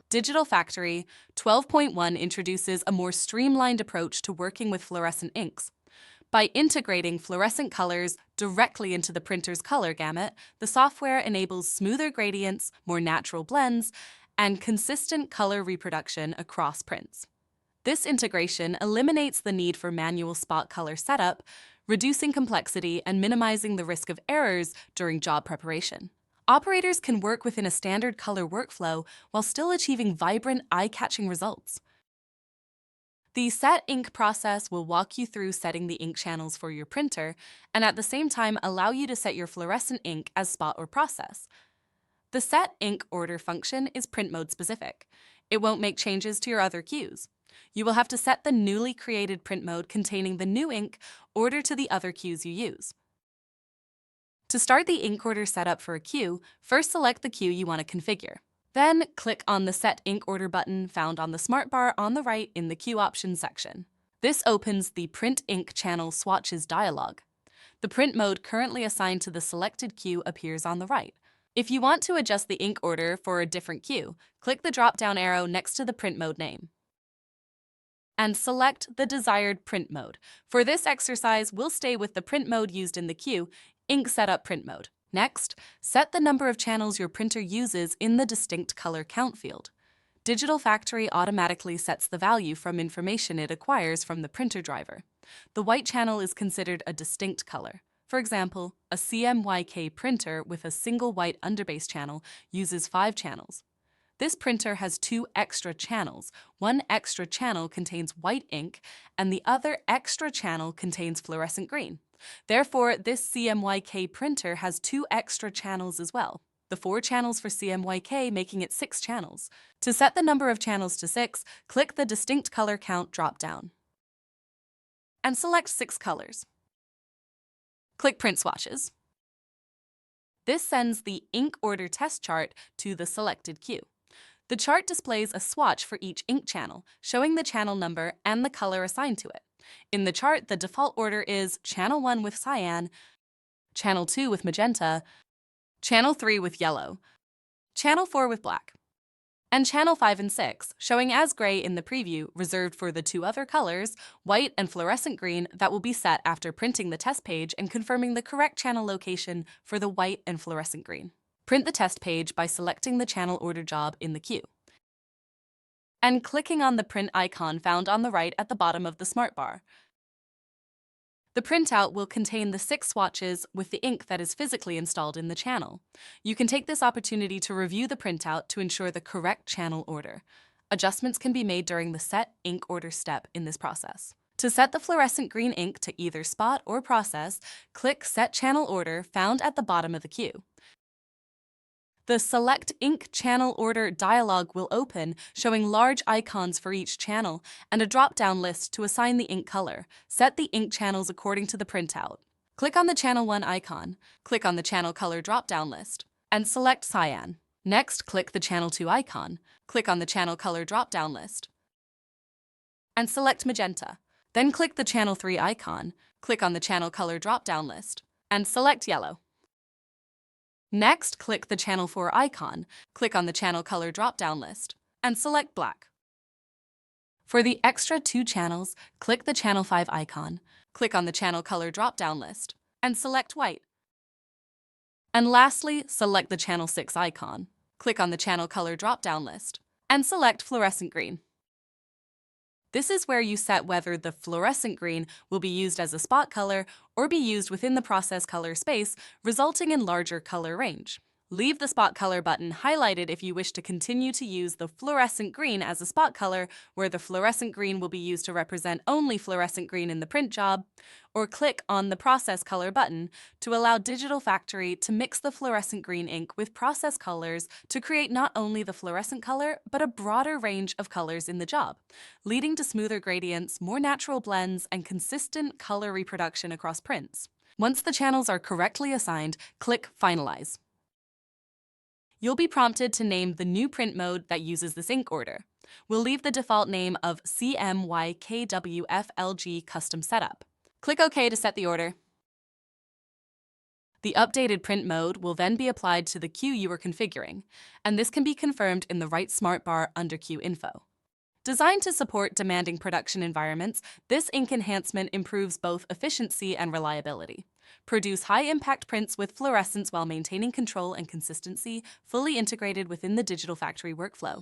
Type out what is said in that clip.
Digital Factory 12.1 introduces a more streamlined approach to working with fluorescent inks. By integrating fluorescent colors directly into the printer's color gamut, the software enables smoother gradients, more natural blends, and consistent color reproduction across prints. This integration eliminates the need for manual spot color setup, reducing complexity and minimizing the risk of errors during job preparation. Operators can work within a standard color workflow while still achieving vibrant, eye-catching results. The Set Ink process will walk you through setting the ink channels for your printer and at the same time allow you to set your fluorescent ink as spot or process. The Set Ink Order function is print mode specific. It won't make changes to your other queues. You will have to set the newly created print mode containing the new ink order to the other queues you use. To start the ink order setup for a queue, first select the queue you want to configure. Then click on the Set Ink Order button found on the smart bar on the right in the Queue Options section. This opens the Print Ink Channel Swatches dialog. The print mode currently assigned to the selected queue appears on the right. If you want to adjust the ink order for a different queue, click the drop-down arrow next to the print mode name and select the desired print mode. For this exercise, we'll stay with the print mode used in the queue, Ink Setup Print Mode. Next, set the number of channels your printer uses in the Distinct Color Count field. Digital Factory automatically sets the value from information it acquires from the printer driver. The white channel is considered a distinct color. For example, a CMYK printer with a single white underbase channel uses 5 channels. This printer has 2 extra channels. One extra channel contains white ink, and the other extra channel contains fluorescent green. Therefore, this CMYK printer has 2 extra channels as well. The 4 channels for CMYK making it 6 channels. To set the number of channels to 6, click the Distinct Color Count drop-down and select 6 colors. Click Print Swatches. This sends the ink order test chart to the selected queue. The chart displays a swatch for each ink channel, showing the channel number and the color assigned to it. In the chart, the default order is Channel 1 with cyan, Channel 2 with magenta, Channel 3 with yellow, Channel 4 with black, and Channel 5 and 6, showing as gray in the preview, reserved for the 2 other colors, white and fluorescent green, that will be set after printing the test page and confirming the correct channel location for the white and fluorescent green. Print the test page by selecting the channel order job in the queue and clicking on the print icon found on the right at the bottom of the smart bar. The printout will contain the 6 swatches with the ink that is physically installed in the channel. You can take this opportunity to review the printout to ensure the correct channel order. Adjustments can be made during the Set Ink Order step in this process. To set the fluorescent green ink to either spot or process, click Set Channel Order found at the bottom of the queue. The Select Ink Channel Order dialog will open, showing large icons for each channel and a drop-down list to assign the ink color. Set the ink channels according to the printout. Click on the Channel 1 icon, click on the Channel Color drop-down list, and select Cyan. Next, click the Channel 2 icon, click on the Channel Color drop-down list, and select Magenta. Then click the Channel 3 icon, click on the Channel Color drop-down list, and select Yellow. Next, click the Channel 4 icon, click on the Channel Color drop-down list, and select Black. For the extra 2 channels, click the Channel 5 icon, click on the Channel Color drop-down list, and select White. And lastly, select the Channel 6 icon, click on the Channel Color drop-down list, and select Fluorescent Green. This is where you set whether the fluorescent green will be used as a spot color or be used within the process color space, resulting in larger color range. Leave the spot color button highlighted if you wish to continue to use the fluorescent green as a spot color, where the fluorescent green will be used to represent only fluorescent green in the print job, or click on the process color button to allow Digital Factory to mix the fluorescent green ink with process colors to create not only the fluorescent color, but a broader range of colors in the job, leading to smoother gradients, more natural blends, and consistent color reproduction across prints. Once the channels are correctly assigned, click Finalize. You'll be prompted to name the new print mode that uses this ink order. We'll leave the default name of CMYKWFLG Custom Setup. Click OK to set the order. The updated print mode will then be applied to the queue you are configuring, and this can be confirmed in the right smart bar under Queue Info. Designed to support demanding production environments, this ink enhancement improves both efficiency and reliability. Produce high-impact prints with fluorescence while maintaining control and consistency, fully integrated within the digital factory workflow.